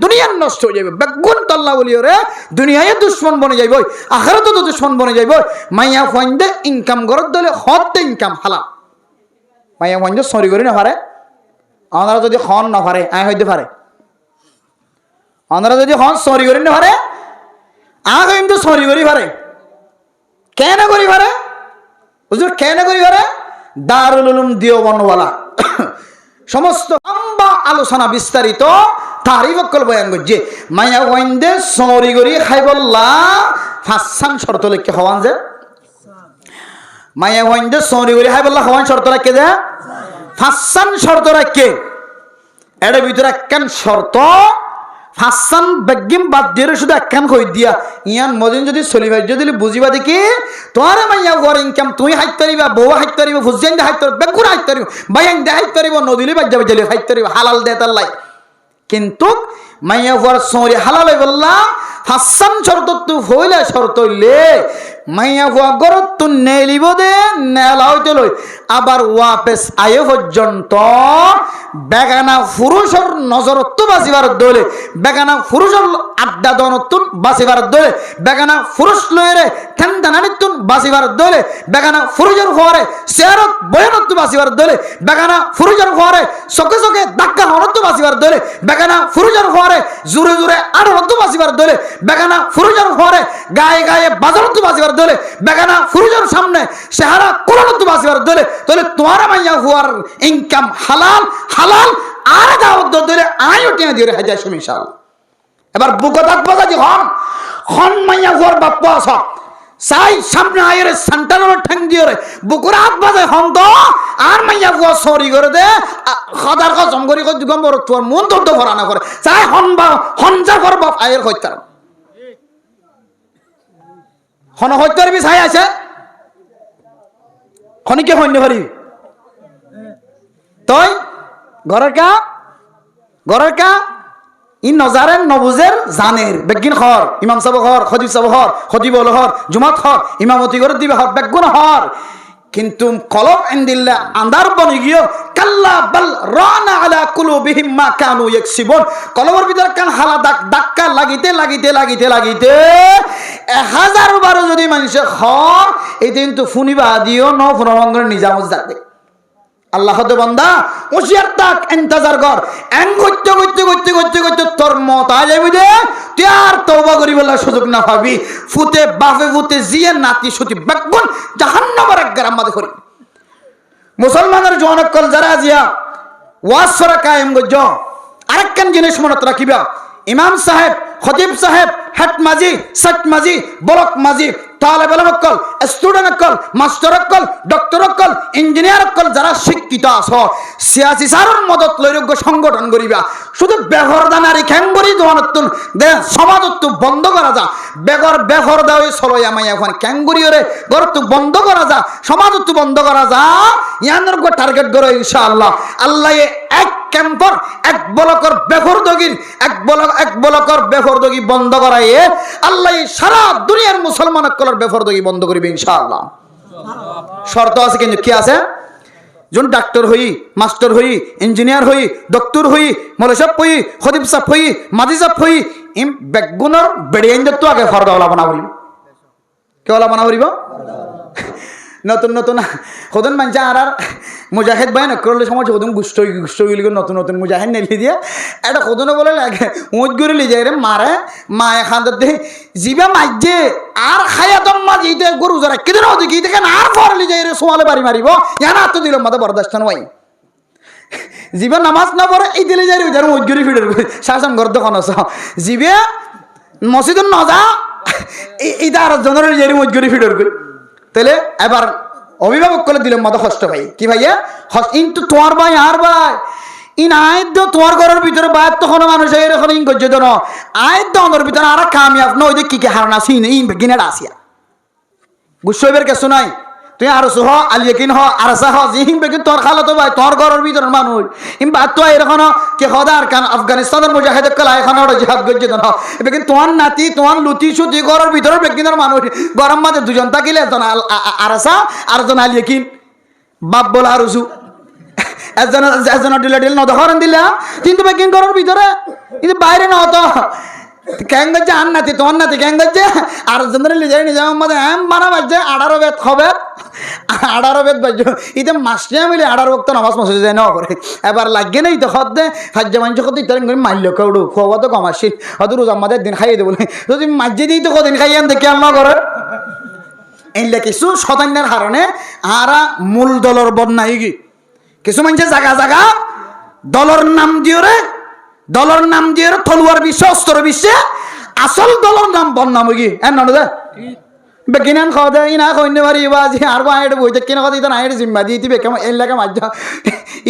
Speaker 1: দুনিয়া নষ্ট হয়ে যাবে বেগুন তাল্লা বলিও রে দুনিয়ায় দুশ্মন বনে যাইব আখিরাতে তো দুশ্মন বনে যাইব মাইয়া ফাইন্দে ইনকাম করত দলে হতে ইনকাম হালাল মাইয়া ফাইন্দে সরি করি না পারে আমরা যদি খন না পারে আয় হইতে পারে আমরা যদি খন সরি করি না পারে আগে কিন্তু সরি করি পারে কেন করি পারে হুজুর কেন করি পারে দারুল উলুম দেওবন্দওয়ালা সমস্ত লম্বা আলোচনা বিস্তারিত তারিফ কল বয়ান করছে মায়া ওয়াইন্দে সরি করি খাইবল্লা ফাঁসান শর্ত লেখকে হওয়ান যে মায়া ওয়াইন্দে সরি করি খাইবল্লা হওয়ান শর্ত রাখকে যে ফাঁসান শর্ত রাখকে এর ভিতরে একখান শর্ত ফাঁসান বেগিম বাদ দিয়ে শুধু একখান কই দিয়া ইয়ান মদিন যদি চলিবাই যদি বুঝিবা দেখি তোমার মাইয়া ঘর ইনকাম তুই হাইত পারিবা বউ হাইত পারিবা ফুজাইন দে হাইত পারিবা বেগুন হাইত পারিবা বাইন দে হাইত পারিবা নদীলে বাজ্জা বাজ্জালে হাইত পারিবা হালাল দে তাল্লাই কিন্তু মাইয়া ঘর সরি হালাল হই বললা ফাঁসান শর্ত তু হইলে শর্ত হইলে মাইয়া ঘর গরত তু নেলিব দে নেলা হইতে লই আবার ওয়াপেস আয়ে পর্যন্ত বেগানা পুরুষের নজরত বাঁচিবার দলে বেগানা পুরুষের আড্ডা দনত বাঁচিবার দলে বেগানা পুরুষ লয়েরে ঠান্ডানিত বাঁচিবার দলে বেগানা পুরুষের হওয়ারে চেয়ারত বয়ানত বাঁচিবার দলে বেগানা পুরুষের হওয়ারে চকে চকে ধাক্কা হনত বাঁচিবার দলে বেগানা পুরুষের হওয়ারে জোরে জোরে আড়ত বাঁচিবার দলে বেগানা পুরুষের হওয়ারে গায়ে গায়ে বাজারত বাঁচিবার দলে বেগানা পুরুষের সামনে চেহারা কোরআনত বাঁচিবার দলে তাহলে তোমার মাইয়া হওয়ার ইনকাম হালাল হালাল আর দাওয়াত ধরে আইও টিয়া দিয়ে হাজার সুমিশাল এবার বুকত বাজা যে হন মাইয়া হওয়ার বাপ্পা আসা চাই সামনে আয়ের সেন্টারের ঠ্যাং দিয়ে রে বুকুর হাত বাজে হন তো আর মাইয়া হওয়া সরি করে দে খদার কসম করি কই দুগম বড় তোর মন দর্দ ভরা না করে চাই হন বা হনজা কর বাপ আয়ের হইতার হন হইতার বি চাই আছে খনিকে হইন্য পারি তই ঘরের কা ই নজারের নবুজের জানের বেগিন হর ইমাম সাহেব হর খতিব সাহেব হর খতিব হল হর জুমাত হর ইমামতি করে দিবে হর বেগুন হর কিন্তু কলব ইনদিল্লাহ আন্দার বনি গিয়ে কাল্লা বাল রানা আলা কুলুবিহিম মা কানু ইয়াকসিবুন কলবের ভিতর কান হালা ধাক্কা লাগিতে 1000 বার যদি মানুষ হর এই কিন্তু ফুনিবা দিও ন ফুনবঙ্গের নিজামত যাবে আল্লাহ হতে বান্দা হুশিয়ার থাক ইন্তজার কর এন করতে তোর মত আ যাবি দে তুই আর তওবা করিবার সুযোগ না পাবি ফুতে বাপে ফুতে জিয়ে নাতি সুতি বেগুন জাহান্নামের একগার আমাদের করি মুসলমানের জনকল যারা জিয়া ওয়াজ করা কায়েম গজ আরেকখান জিনিস মনত রাখিবা ইমাম সাহেব খতিব সাহেব হেড মাজি সেট মাজি বলক মাজি তালেব ইলম অকল স্টুডেন্ট অকল মাস্টার অকল ডক্টর অকল ইঞ্জিনিয়ার অকল যারা শিক্ষিত আছো সিয়াসি সারর মদত লইরোগ্য সংগঠন করিবা শুধু বেহরদানারি খ্যাঙ্গরি দোয়ানতুন দে সমাজত বন্ধ করা যা বেহর দাও সরয় আমায় এখন খ্যাঙ্গরিরে গরত বন্ধ করা যা সমাজত বন্ধ করা যা ইয়ানের গো টার্গেট করো ইনশাআল্লাহ আল্লাহ এক ক্যাম্পর এক বলকর বেফরদগির এক বলকর বেফরদগি বন্ধ করায় আল্লাহ সারা দুনিয়ার মুসলমান কলর বেফরদগি বন্ধ করিবে ইনশাআল্লাহ শর্ত আছে কিন্তু কি আছে জন ডাক্তার হই মাস্টার হই ইঞ্জিনিয়ার হই ডক্টর হই মৌলভী সাহেব হই খতিব সাহেব হই মাজি সাহেব হই ইম বেগুনের বেড়িয়ে তো আগে ফরদাওয়ালা বানা বলিব কেওয়ালা বানা বলিব নতুন নতুন হদন মানছে আর মুজাহিদ ভাই নকরলে সময় হদন গুষ্ঠগুলি নতুন নতুন মুজাহিদ নেলি দিয়ে এটা হদনে বলে লাগে উঁচ করে লি যায় রে মারে মায়ে খান্দার দিয়ে জিবা মাইজে আর খায়াতম মাঝে ইতে গরু যারা কেদিন ওদিকে দেখেন আর ফরলি যায় রে সোয়ালে বাড়ি মারিব ইয়ানা তো দিল মাথা বরদাস্ত নয় জিবা নামাজ না পড়ে এই দিলে যাই যারা উঁচ করে ফিডের শাসন ঘর দোকান আছে জিবে মসজিদুন নজা এইটা আর জনের যাই উঁচ করে ফিডের করি তাহলে এবার অভিভাবক করে দিলাম মতো কষ্ট ভাই কি ভাইয়া কিন্তু তোমার ভাই আর ভাই ইন আয়দ্য তোমার ঘরের ভিতরে বাইর তখন মানুষ এখন ইন করছে তো আয়দ্য আমার ভিতরে আর কামিয়াব নয় যে কি কি হারান আসি ইন বেগিনার আসিয়া গুসবের কিছু নাই তুই আর সহ আলিয়াকিন হ আর সাহ জিহিং বেগিন তোর খালা তো ভাই তোর ঘরের ভিতরের মানুষ ইন বাদ তো এরকম কে হদার কারণ আফগানিস্তানের মুজাহিদ কলা এখন জিহাদ করছে তো বেগিন তোমার নাতি তোমার লুতি সুতি ঘরের ভিতরে বেগিনের মানুষ গরম মাঝে দুজন থাকিলে একজন আরসা আর একজন আলিয়াকিন বাপ বলা আর উসু একজন ডিলা ডিল নদহরণ দিলা কিন্তু বেগিন ঘরের ভিতরে কিন্তু বাইরে ন তো কেন গেছে আর নাতি তোমার নাতি কেন গেছে আর জনের লিজাই নিজে আমাদের এম বানা বাজছে 18 বেদ হবে 18 বেদ বাজছে ইতে মাসিয়া মিলে 18 বক্ত নামাজ মসজিদে যায় না করে এবার লাগে নাই তো হদ্দে হাজ্জা মানুষ কত ইতার মাল্য কেউড়ু খোয়া তো কম আসি হয়তো রোজ আমাদের দিন খাইয়ে দেবো যদি মাঝে দিই তো কদিন খাইয়ান দেখি আল্লাহ করে এইলে কিছু শতান্যের কারণে আরা মূল দলর বদনাই গি কিছু মানুষের জায়গা জায়গা দলর নাম দিও রে দলর নাম দিয়ে তলোয়ার বিশ্বে অস্ত্র বিশ্বে আসল দলর নাম বদনাম হয়ে গিয়ে এর নয় বেকিনান খাওয়া দেয় না কইনে পারি বা যে আর আইড বইতে কিনা কথা ইতান আইড জিম্মা দিয়ে দিবে কেমন এর লাগে মাঝ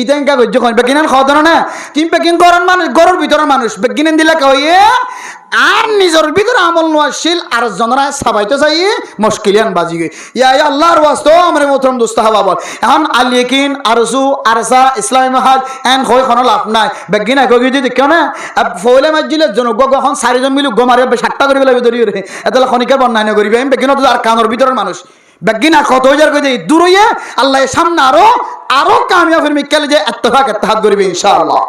Speaker 1: ইতা ইনকা গজ্য কই বেকিনান খাওয়া দেয় না তিন বেকিন করার মানুষ গরুর ভিতরের মানুষ বেকিনান দিলে কইয়ে আর নিজের ভিতরে আমল নোয়াশীল আর জনরা সাবাইতে চাই মুশকিলান বাজি গই ইয়া আল্লাহর ওয়াস্তে আমরে মোহতরম দোস্ত হাবা বল এখন আলিয়াকিন আরজু আরসা ইসলামী মাহাজ এন কই কোনো লাভ নাই বেকিনা কই যদি কেন ফয়লে মাজিলে জনগগ এখন চারিজন মিলি গমারে 60টা করে লাগবে ধরি রে এতলা খনিকা বন্যায় করিবে আমি বেকিনা তো আর কানের ভিতরের মানুষ বেকিনা কত হাজার কই দূর হইয়ে আল্লাহ সামনে আরো কামিয়াবের মিক্কালে যে ইত্তেফাক ইত্তেহাদ করিবে ইনশাআল্লাহ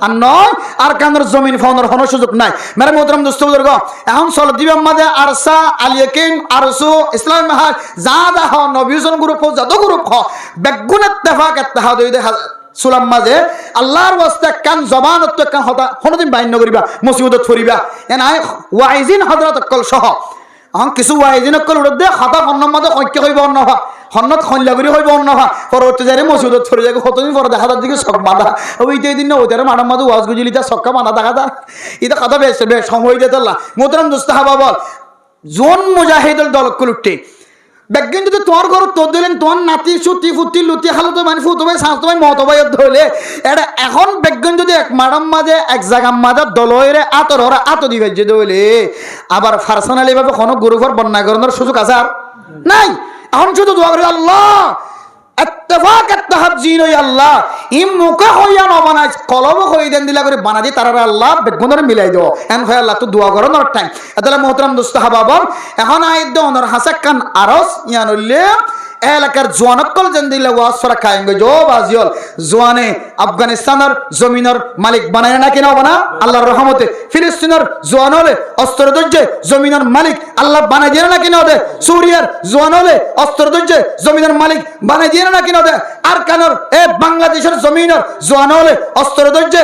Speaker 1: আর নয় আর কানের জমিন ফাউনের কোনো সুযোগ নাই মেরে মোহতরম দোস্ত বুজুর্গ এখন চল দিবে আমাদের আরসা আলিয়াকিন আরসু ইসলামী মাহাজ যা যা হ নবীজন গ্রুপ হ যত গ্রুপ হ বেগুন ইত্তেফাক ইত্তেহাদ হইতে সুলাম মাঝে আল্লাহর ওয়াস্তে কান জবানত কান হতা কোনদিন বাইন করিবা মুসিবতত ফরিবা এনাই ওয়াইজিন হযরত কল সহ এখন কিছু ওয়াইজিন কল উড় দে খাতা ফন্নম মাঝে ঐক্য হইব অন্য হন্নত খনলা করি হইব অন্য পরবর্তী যারে মসজিদত ফরি যাবে কতদিন পরে দেখা যার দিকে শখ বাঁধা ওইটাই দিন না ওইটারে মানার মাঝে ওয়াজ গুজলি তার শখা বাঁধা দেখা যায় এটা কথা বেশ সময় দিয়ে তোলা মোহতরম দোস্ত হাবা বল জোন মুজাহিদুল দল কুলুটে বেগিন যদি তোমার ঘর তোর দিলেন তোমার নাতি সুতি ফুতি লুতি খালো তো মানে ফুটো ভাই সাঁস তোমায় মত ভাই ধরলে এটা এখন বেগিন যদি এক মারাম মাঝে এক জায়গা মাঝে দলরে আতর ওরা আত দিবে যে দইলে আবার পার্সোনালি ভাবে কোনো গ্রুপের বন্যা করানোর সুযোগ আছে আর নাই এখন শুধু দোয়া করি আল্লাহ ইত্তেফাক ইত্তেহাদ জিন ওই আল্লাহ ইম মুখে হইয়া ন বানাই কলম হই দেন দিলা করে বানা দি তারা আল্লাহ বেগুনের মিলাই দাও এন হয় আল্লাহ তো দোয়া করো নর টাইম এতলা মোহতরম দোস্ত হাবা বল এখন আইদ অনর হাসাক কান আরস ইয়ানুল্লে এলাকার জোয়ানকল যেন দিলে ওয়াজ সরা কায়েম গো জো বাজিল জোয়ানে আফগানিস্তানের জমিনের মালিক বানায় না কিনা বানা আল্লাহর রহমতে ফিলিস্তিনের জোয়ান হলে অস্ত্র ধৈর্যে জমিনের মালিক আল্লাহ বানাই দিয়ে না কিনা দে সুরিয়ার জোয়ান হলে অস্ত্র ধৈর্যে জমিনের মালিক বানাই দিয়ে না কিনা দে আর কানর এ বাংলাদেশের জমিনের জোয়ান হলে অস্ত্র ধৈর্যে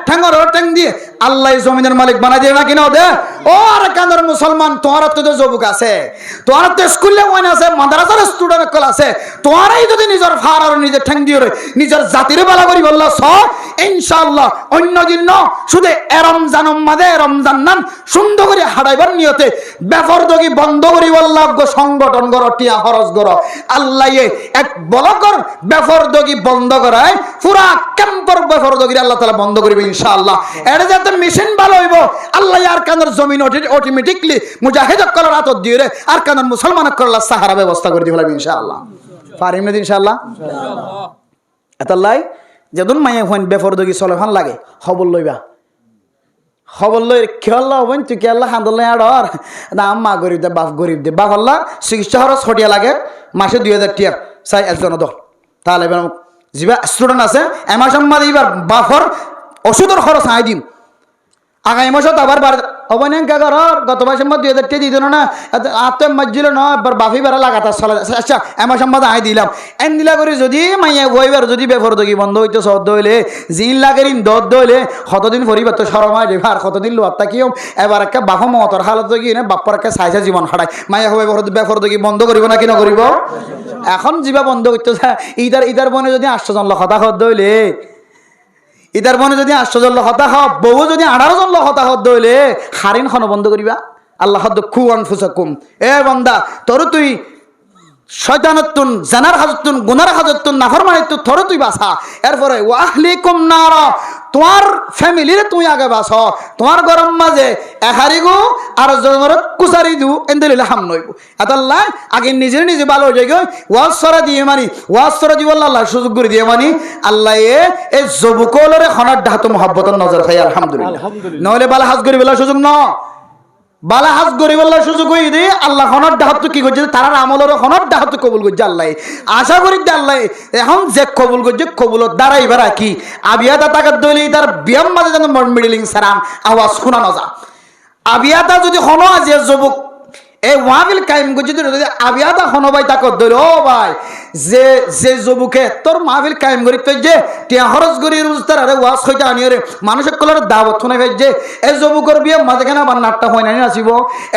Speaker 1: ঠ্যাঙ্গর ঠ্যাং দিয়ে আল্লাহ জমিনের মালিক বানাই দিয়ে না কিনা দে ও আর কানর মুসলমান তোমার তো যুবক আছে তোমার তো স্কুলে ওয়ান আছে মাদ্রাসার স্টুডেন্ট কল আছে তোমারই যদি নিজের ফার আর নিজের ঠ্যাং দিয়ে নিজের জাতির বেলা করি বলল স ইনশাআল্লাহ অন্য দিন শুধু রমজান মাঝে রমজান নাম সুন্দর করে হারাইবার নিয়তে বেফরদগি বন্ধ করি বললাম সংগঠন গড় টিয়া খরচ গড় আল্লাহ এক বলকর বেফরদগি বন্ধ করায় পুরা ক্যাম্পর বেফরদগি আল্লাহ তাআলা বন্ধ করিবে ইনশাআল্লাহ এটা যাতে মেশিন ভালো হইব আল্লাহ আর কানের জমিন অটোমেটিকলি মুজাহিদ করার আত দিয়ে রে আর কানের মুসলমান করার সাহারা ব্যবস্থা করে দিবেন ইনশাআল্লাহ পারিম না ইনশাআল্লাহ এতাল্লাই যেদিন মাইয়া হইন বেফরদগি চলফান লাগে খবর লইবা খবর লই খেয়াল্লা হবেন তুই খেয়াল্লা হান্দলাই আর দাম মা গরিব দে বাপ গরিব দে বাপ আল্লাহ চিকিৎসা খরচ খটিয়া লাগে মাসে 2000 টাকা চাই একজন দল তাহলে এবার যা স্টুডেন্ট আছে এমাসম মাঝে এবার বাপর ওষুধের খরচ আই দিম আগামী মাসত আবার অবনেন কাগর গত মাসের মধ্যে 2000 টাকা দিত না আত্ম মজ্জিল ন একবার বাফি বেড়া লাগাতা চলে আচ্ছা এমাস মধ্যে আই দিলাম এন দিলা করে যদি মাইয়া বইবার যদি বেফরদগি বন্ধ হইতো সদ্য হইলে জিন লাগের দদ হইলে কতদিন পরিবার তো শরমায় দেবার কতদিন লোয়াত্তা কিও এবার একটা বাফা মতর হালত গিয়ে বাপ্পার একটা সাইজা জীবন হারায় মাইয়া হবে বেফরদগি বন্ধ করিব না কি না করিব এখন যিবা বন্ধ করতে ইদার বনে যদি 800 জন কথা সদ্য হইলে ইদার মনে যদি 800 জন হতাহ বউ যদি 18 জন হতাহ দইলে হারিন খন বন্ধ করিবা আল্লাহ হদ খুয়ান ফুসাকুম এ বান্দা তোর তুই শয়তানতুন জানার হাজতুন গুনার হাজতুন নাফরমানিতুন তোর তুই বাসা এরপরে ওয়াহলিকুম নার তোমার ফ্যামিলির তুই আগে বাস তোমার গরম মাঝে এহারি গো আর জনের কুসারি দু এন্দেলিলে হাম নইব আল্লাহ আগে নিজে ভালো হয়ে যায় ওয়াজ সরা দিয়ে মানি ওয়াজ সরা দিব আল্লাহ সুযোগ করে দিয়ে মানি আল্লাহ এই জবুকলরে খনার ডাহাত মহব্বতের নজর খাই আলহামদুলিল্লাহ নহলে বালা হাজ করি বেলা সুযোগ ন বালা হাজ গরিবাল্লাহ সুযোগ হয়ে দিয়ে আল্লাহ খনর ডাহাত কি করছে তার আমলের খনর ডাহাত কবুল করছে আল্লাহ আশা করি আল্লাহ এখন যে কবুল করছে কবুলত দাঁড়াই বেড়া কি আবিয়াদা তাকাত দইলে তার বিয়াম মাঝে যেন মিডিলিং সারাম আওয়াজ শোনা নজা আবিয়াদা যদি হনো আজি যুবক এই ওয়াবিল কায়েম করছে যদি আবিয়াদা হনো ভাই তাকত দইল ও ভাই যে যে যুবকে তোর মাহফিল কায়েম করি তুই যে টিয়া খরচ করি রোজদার আরে ওয়াজ হইতে আনি রে মানুষের কলার দাওয়াত শুনে ফেলছে এই যুবকর বিয়ে মাঝে কেন আবার নাট্টা হয় নাই নাচিব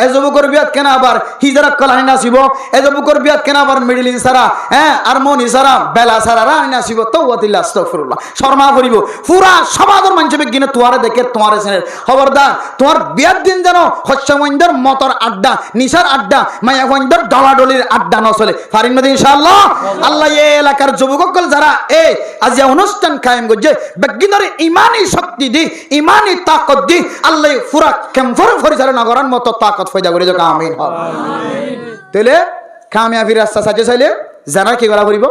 Speaker 1: এই যুবকর বিয়াত কেন আবার হিজারা কল আনি নাচিব এই যুবকর বিয়াত কেন আবার মিডিল সারা হ্যাঁ আর মনি সারা বেলা সারা আনি নাচিব তো ওয়াতিল্লাহ আস্তাগফিরুল্লাহ শর্মা করিব পুরা সমাজের মানুষ বিজ্ঞানে তোয়ারে দেখে তোমারে চেনে খবরদার তোমার বিয়ার দিন যেন হস্যমন্দর মতর আড্ডা নিশার আড্ডা মায়া গঞ্জর ডলাডলির আড্ডা ন চলে ফারিন মধ্যে ইনশাআল্লাহ আল্লাহ এই এলাকার যুবকসকল যারা এই আজ অনুষ্ঠান কায়েম করছে বিজ্ঞানের ইমানি শক্তি দি ইমানি তাকত দি আল্লাহ পুরা কেমফর পরিচালনা করার মতো তাকত পয়দা করে যাক আমিন তাহলে কামিয়াবির রাস্তা সাজে চাইলে জানা কি করা করিব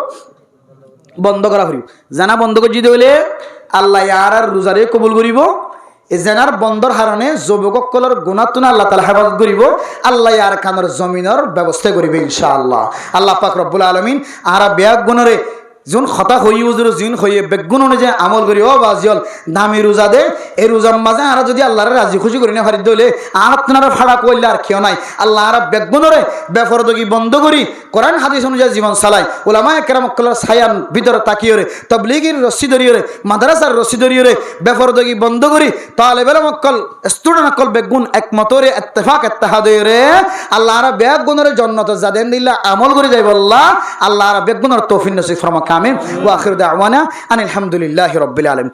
Speaker 1: বন্ধ করা করিব জানা বন্ধ করে যদি হইলে আল্লাহ আর রোজারে কবুল করিব এই জেনার বন্দর হারণে যুবকসকলের গুণাতুন আল্লাহ তাআলা হেফাজত করিব আল্লাহ আর কানের জমিনের ব্যবস্থা করিবে ইনশাআল্লাহ আল্লাহ পাক রব্বুল আলামিন আরা বেয়াক গুণরে যোন খতা হই উজুর জিন হইয়ে বেগুন অনুযায়ী আমল করি ও বাজিল দামি রোজা দে এই রোজার মাঝে আর যদি আল্লাহরে রাজি খুশি করি না ফারি দইলে আর আপনারা ফাড়া কইলে আর কেউ নাই আল্লাহ আর বেগুনরে বেফরদগি বন্ধ করি কোরআন হাদিস অনুযায়ী জীবন চালাই উলামায়ে কেরামকলের ছায়ার ভিতরে তাকিয়ে তাবলীগের রশি ধরিয়ে মাদ্রাসার রশি ধরিয়ে বেফরদগি বন্ধ করি তালেবের মক্কল স্টুডেন্ট মক্কল বেগুন একমতরে ইত্তেফাক ইত্তেহাদে আল্লাহ আর বেগুনরে জান্নাতে জাদেন দিল্লা আমল করে যাইব আল্লাহ আর বেগুনর তৌফিক নসিব ফরমাক আমিন ওয়া আখির দাওয়ানা আনিল হামদুলিল্লাহি রাব্বিল আলামিন।